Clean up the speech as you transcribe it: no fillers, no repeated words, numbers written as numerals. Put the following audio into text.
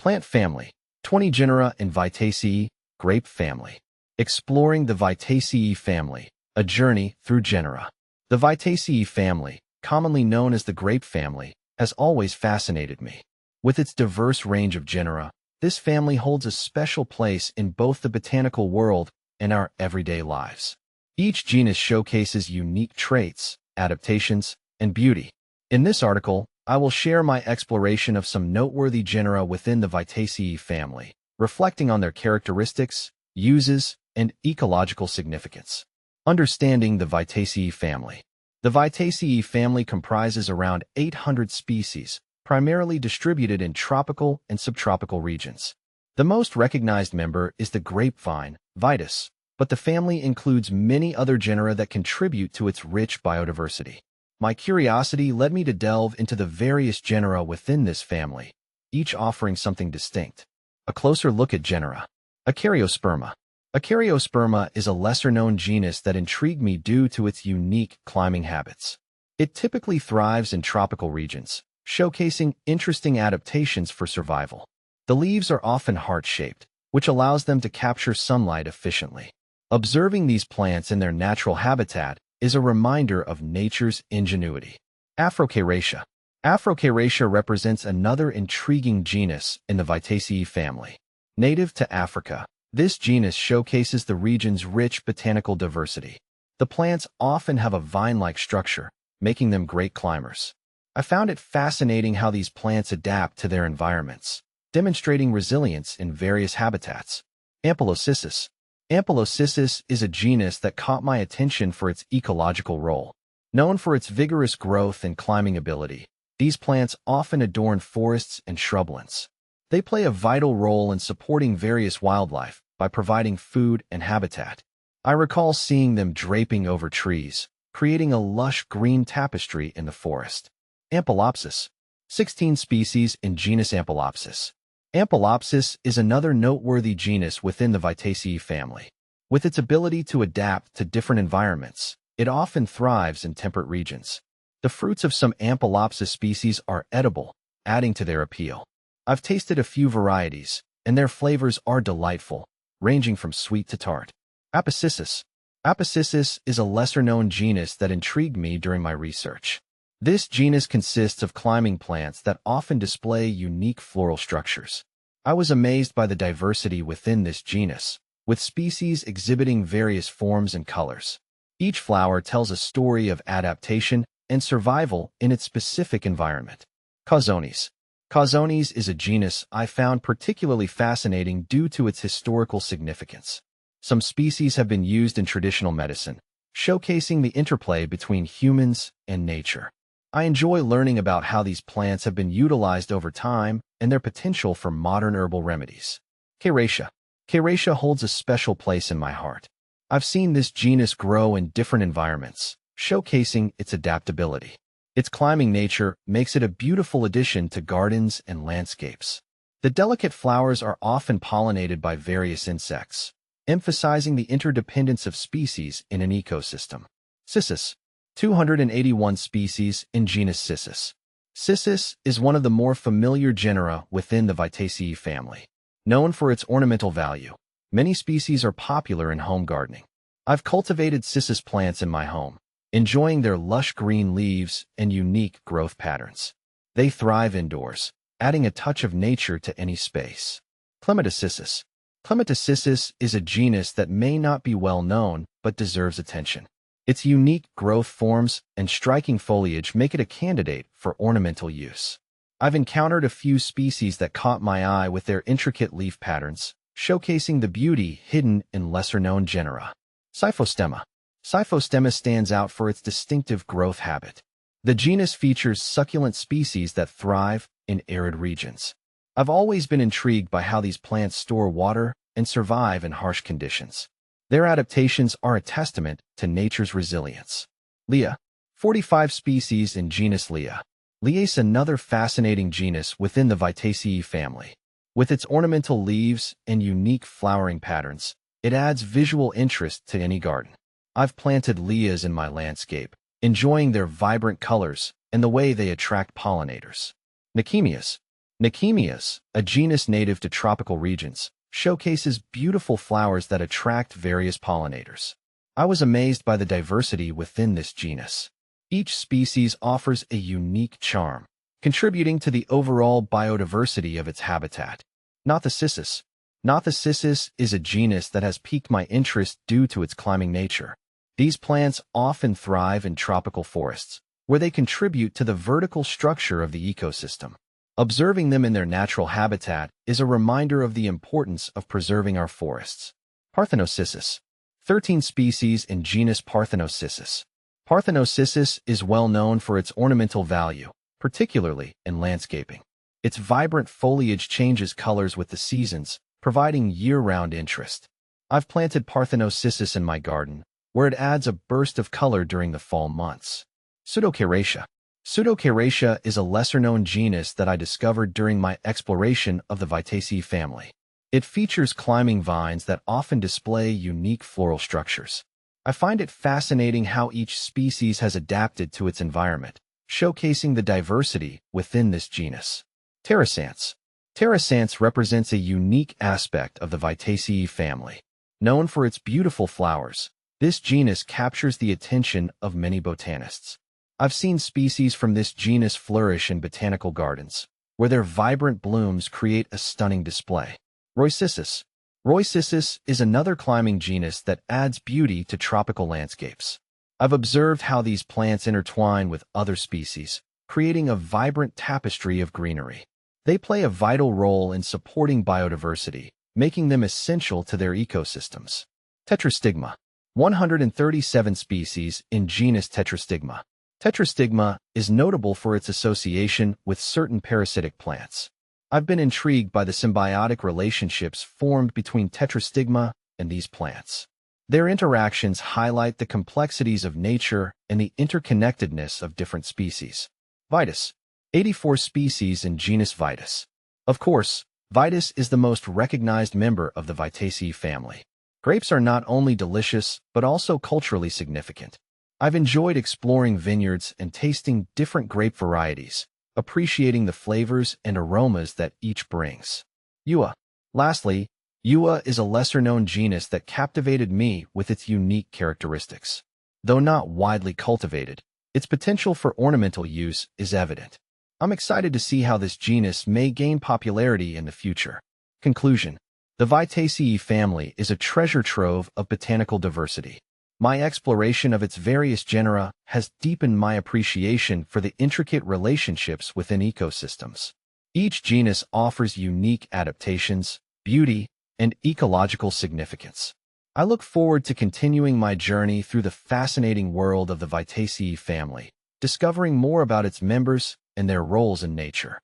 Plant family, 20 genera in Vitaceae, grape family. Exploring the Vitaceae family, a journey through genera. The Vitaceae family, commonly known as the grape family, has always fascinated me. With its diverse range of genera, this family holds a special place in both the botanical world and our everyday lives. Each genus showcases unique traits, adaptations, and beauty. In this article, I will share my exploration of some noteworthy genera within the Vitaceae family, reflecting on their characteristics, uses, and ecological significance. Understanding the Vitaceae family. The Vitaceae family comprises around 800 species, primarily distributed in tropical and subtropical regions. The most recognized member is the grapevine, Vitaceae, but the family includes many other genera that contribute to its rich biodiversity. My curiosity led me to delve into the various genera within this family, each offering something distinct. A closer look at genera. Acariosperma. Acariosperma is a lesser-known genus that intrigued me due to its unique climbing habits. It typically thrives in tropical regions, showcasing interesting adaptations for survival. The leaves are often heart-shaped, which allows them to capture sunlight efficiently. Observing these plants in their natural habitat is a reminder of nature's ingenuity. Afrocaraceae. Afrocaraceae represents another intriguing genus in the Vitaceae family. Native to Africa, this genus showcases the region's rich botanical diversity. The plants often have a vine-like structure, making them great climbers. I found it fascinating how these plants adapt to their environments, demonstrating resilience in various habitats. Ampelocyssus. Ampelocyssus is a genus that caught my attention for its ecological role. Known for its vigorous growth and climbing ability, these plants often adorn forests and shrublands. They play a vital role in supporting various wildlife by providing food and habitat. I recall seeing them draping over trees, creating a lush green tapestry in the forest. Ampelopsis. 16 species in genus Ampelopsis. Ampelopsis is another noteworthy genus within the Vitaceae family. With its ability to adapt to different environments, it often thrives in temperate regions. The fruits of some Ampelopsis species are edible, adding to their appeal. I've tasted a few varieties, and their flavors are delightful, ranging from sweet to tart. Apocysis. Apocysis is a lesser-known genus that intrigued me during my research. This genus consists of climbing plants that often display unique floral structures. I was amazed by the diversity within this genus, with species exhibiting various forms and colors. Each flower tells a story of adaptation and survival in its specific environment. Causones. Causones is a genus I found particularly fascinating due to its historical significance. Some species have been used in traditional medicine, showcasing the interplay between humans and nature. I enjoy learning about how these plants have been utilized over time and their potential for modern herbal remedies. Caraceae. Caraceae holds a special place in my heart. I've seen this genus grow in different environments, showcasing its adaptability. Its climbing nature makes it a beautiful addition to gardens and landscapes. The delicate flowers are often pollinated by various insects, emphasizing the interdependence of species in an ecosystem. Cissus. 281 species in genus Cissus. Cissus is one of the more familiar genera within the Vitaceae family. Known for its ornamental value, many species are popular in home gardening. I've cultivated Cissus plants in my home, enjoying their lush green leaves and unique growth patterns. They thrive indoors, adding a touch of nature to any space. Clematicissus. Clematicissus is a genus that may not be well known but deserves attention. Its unique growth forms and striking foliage make it a candidate for ornamental use. I've encountered a few species that caught my eye with their intricate leaf patterns, showcasing the beauty hidden in lesser-known genera. Cyphostemma. Cyphostemma stands out for its distinctive growth habit. The genus features succulent species that thrive in arid regions. I've always been intrigued by how these plants store water and survive in harsh conditions. Their adaptations are a testament to nature's resilience. Lea. 45 species in genus Lea. Lea is another fascinating genus within the Vitaceae family. With its ornamental leaves and unique flowering patterns, it adds visual interest to any garden. I've planted Leas in my landscape, enjoying their vibrant colors and the way they attract pollinators. Nicemias. Nicemias, a genus native to tropical regions, showcases beautiful flowers that attract various pollinators. I was amazed by the diversity within this genus. Each species offers a unique charm, contributing to the overall biodiversity of its habitat. Nothocissus. Nothocissus is a genus that has piqued my interest due to its climbing nature. These plants often thrive in tropical forests, where they contribute to the vertical structure of the ecosystem. Observing them in their natural habitat is a reminder of the importance of preserving our forests. Parthenocissus. 13 species in genus Parthenocissus. Parthenocissus is well known for its ornamental value, particularly in landscaping. Its vibrant foliage changes colors with the seasons, providing year-round interest. I've planted Parthenocissus in my garden, where it adds a burst of color during the fall months. Pseudocharaceae. Pseudocharaceae is a lesser-known genus that I discovered during my exploration of the Vitaceae family. It features climbing vines that often display unique floral structures. I find it fascinating how each species has adapted to its environment, showcasing the diversity within this genus. Pterosanths. Pterosanths represents a unique aspect of the Vitaceae family. Known for its beautiful flowers, this genus captures the attention of many botanists. I've seen species from this genus flourish in botanical gardens, where their vibrant blooms create a stunning display. Roycissus. Roycissus is another climbing genus that adds beauty to tropical landscapes. I've observed how these plants intertwine with other species, creating a vibrant tapestry of greenery. They play a vital role in supporting biodiversity, making them essential to their ecosystems. Tetrastigma. 137 species in genus Tetrastigma. Tetrastigma is notable for its association with certain parasitic plants. I've been intrigued by the symbiotic relationships formed between Tetrastigma and these plants. Their interactions highlight the complexities of nature and the interconnectedness of different species. Vitis. 84 species in genus Vitis. Of course, Vitis is the most recognized member of the Vitaceae family. Grapes are not only delicious, but also culturally significant. I've enjoyed exploring vineyards and tasting different grape varieties, appreciating the flavors and aromas that each brings. Ewa. Lastly, Ewa is a lesser-known genus that captivated me with its unique characteristics. Though not widely cultivated, its potential for ornamental use is evident. I'm excited to see how this genus may gain popularity in the future. Conclusion. The Vitaceae family is a treasure trove of botanical diversity. My exploration of its various genera has deepened my appreciation for the intricate relationships within ecosystems. Each genus offers unique adaptations, beauty, and ecological significance. I look forward to continuing my journey through the fascinating world of the Vitaceae family, discovering more about its members and their roles in nature.